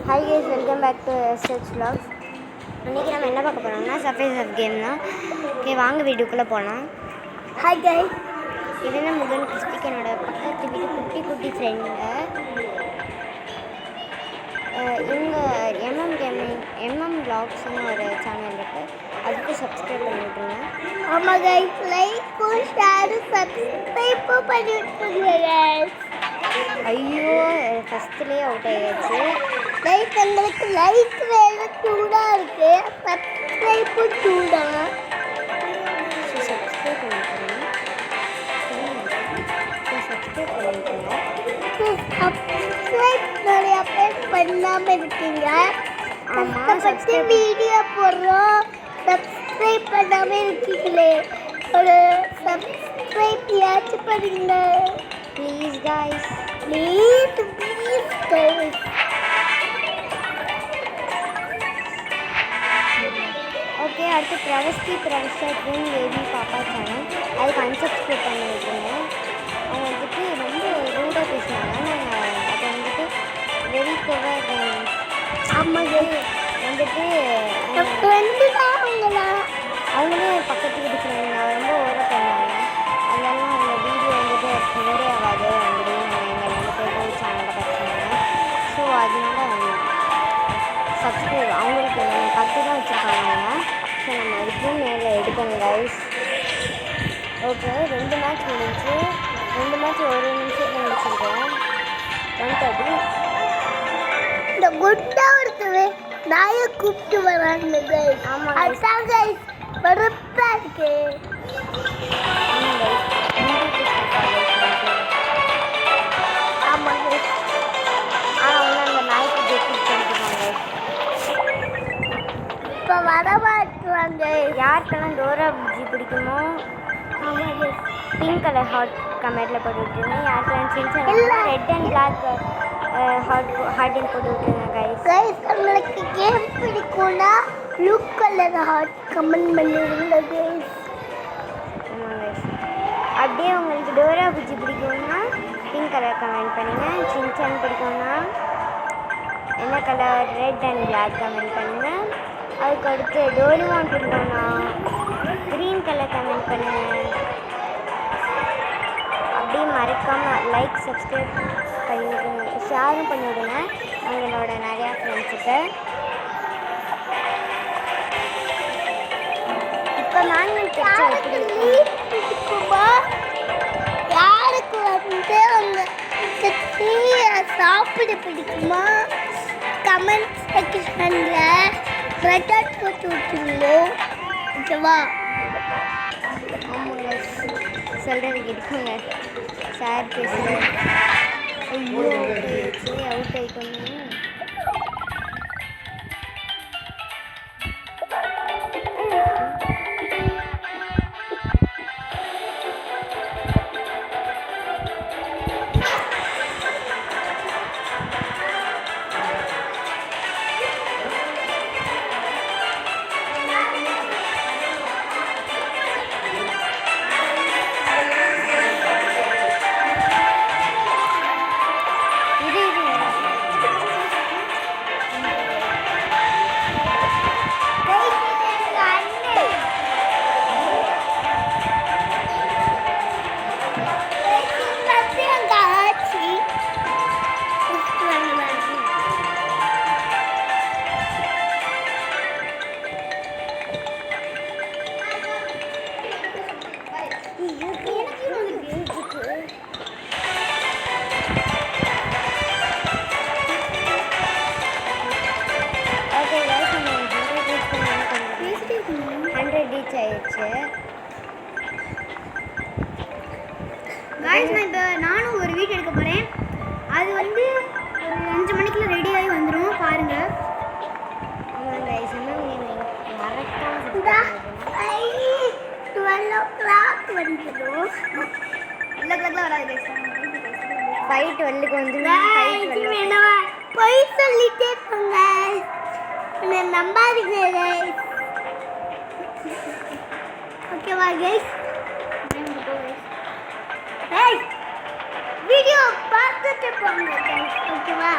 Hi guys, welcome back to SH Vlogs. இன்றைக்கி நம்ம என்ன பார்க்க போகிறோம்னா சர்ஃபேஸ் ஆஃப் கேம் தான். ஓகே, வாங்க வீடியோக்குள்ளே போகலாம். ஹாய் கைஸ், இது என்ன முகன் கிறிஸ்டிக், என்னோட பக்கத்து வீட்டு குட்டி ஃப்ரெண்டு. இவங்க MM Vlogsன்னு ஒரு சேனல் இருக்குது, அதுக்கு சப்ஸ்கிரைப் பண்ணி விட்ருங்க. ஆமாம் கைஸ், லைக் ஷேர் சப்ஸ்கிரைப் பண்ணி விட்டுருங்க கைஸ். ஐயோ, ஃபஸ்ட்டுலேயே அவுட் ஆகிடுச்சு. லைக் எங்களுக்கு லைக் வேலை சூடாக இருக்குது, சப்ஸ்கிரைப்பு சூடாக. So subscribe பண்ணிவிட்டுருங்க. சப்ஸ்கிரைப் நிறையா பேர் பண்ணாமல் இருக்கீங்க. கஷ்டப்பட்டு வீடியோ போடுறோம், சப்ஸ்கிரைப் பண்ணாமல் இருக்கீங்களே. ஒரு சப்ஸ்கிரைப் யாச்சும் பண்ணுங்க please guys, please guys. Okay, அடுத்து பிரவஸ்டின் பேபி பாப்பா சேனல், அதுக்கு அன்சப்ஸ்கிரைப் பண்ணி விட்டுருங்க. அவங்க வந்துட்டு ரொம்ப ரூடாக பேசினாங்க. நாங்கள் அதை வந்துட்டு வெரி கவர் ஆமாங்க, வந்துட்டு ஃப்ரெண்டு தான் அவங்களா. அவங்களே பக்கத்து வீட்டு ஃப்ரெண்ட் ரொம்ப ஓவர் பண்ணாங்க. அதனால அவங்க வீடியோ வந்துட்டு ப்ளே ஆகாது அப்படின்னு எங்கள் 2 பேரும் சேனலில் படிச்சாங்க. ஸோ அதனால சப்ஸ்கிரைப் அவங்களுக்கு 10 தான் வச்சுருக்காங்க அவங்க. ஸோ நம்ம இதுவும் மேலே எடுக்கணும் கைஸ். ஓகே, 2 மேட்ச் முடிஞ்சு, 2 மேட்ச் ஒரு நிமிஷத்தில் முடிச்சிருக்கோம். 130. இந்த குட்டா ஒருத்தவே நாயை கூப்பிட்டு வராங்க கைஸ். ஆமாம் அதான் கைஸ் பருப்பா இருக்கு. ஆமாம் கைஸ், ஆனால் வந்து அந்த நாய்க்கு கெட்டி பண்ணிக்குவாங்க. இப்போ வரமாட்டுவாங்க. யாருக்கெல்லாம் டோரா புஜ்ஜி பிடிக்குமோ ஆமாம் கைஸ், பிங்க் கலர் ஹார்ட் கமெண்ட்டில் போட்டு விட்டுருங்க. யாருக்கெல்லாம் சின்ன ரெட் அண்ட் பிளாக் ஹார்ட்டின் போட்டு விட்டுருங்க கைஸ். கைஸ் உங்களுக்கு கேம் பிடிக்கும்னா ப்ளூ கலர் ஹார்ட் கமெண்ட் பண்ணிடுங்க கைஸ். ஆமாம் கைஸ், அப்படியே உங்களுக்கு டோரா புஜ்ஜி பிடிக்கும்னா பிங்க் கலர் கமெண்ட் பண்ணுங்கள். சின்சான் பிடிக்கும்னா என்ன colour red and black comment பண்ணுங்கள். அதுக்கு அடுத்து டோரிமான் பிடிக்கும்னா க்ரீன் கலர் கமெண்ட் பண்ணுங்கள். அப்படியே மறக்காமல் லைக் சப்ஸ்கிரைப் பண்ணிவிடுங்க, ஷேரும் பண்ணிவிடுங்க அவங்களோட நிறையா ஃப்ரெண்ட்ஸுக்கு. இப்போ மேக்னெட் யாருக்கு லீவ் பிடிக்குமா, யாருக்கு வந்து அவங்க சாப்பிட பிடிக்குமா, கமெண்ட் செக்ஷனில் ரெட்டாட் போட்டு விட்டுருங்க. ஓகேவா? ஆமாங்க, சொல்கிறது இருக்குங்க. சார் பேசுகிறேன். ஐயோ, அவுட் ஆகிட்டோமே. ஆயிடுச்சு. நானும் ஒரு வீடியோ எடுக்க போகிறேன். அது வந்து ஒரு 5 மணிக்குள்ள ரெடி ஆகி வந்துடும், பாருங்க. ஆமாம் கைஸ், மறக்காம 12 o'clock வந்துடும். 12 o'clock வராது கைஸ். 5:12 வந்துடும். போய் சொல்லிட்டே போங்க, நம்பாதீங்க கைஸ். ஓகேவா கைஸ்? வீடியோ பார்த்துட்டு போங்க கைஸ். ஓகேவா?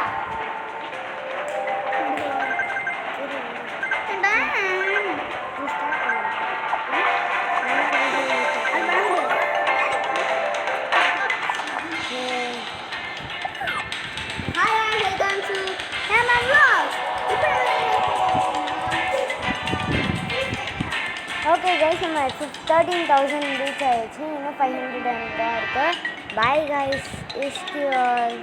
ஓகே கைஸ், நம்ம 13,000 ரீச் ஆயிடுச்சு. இன்னும் 500 தான் இருக்குது. Bye guys, is you all.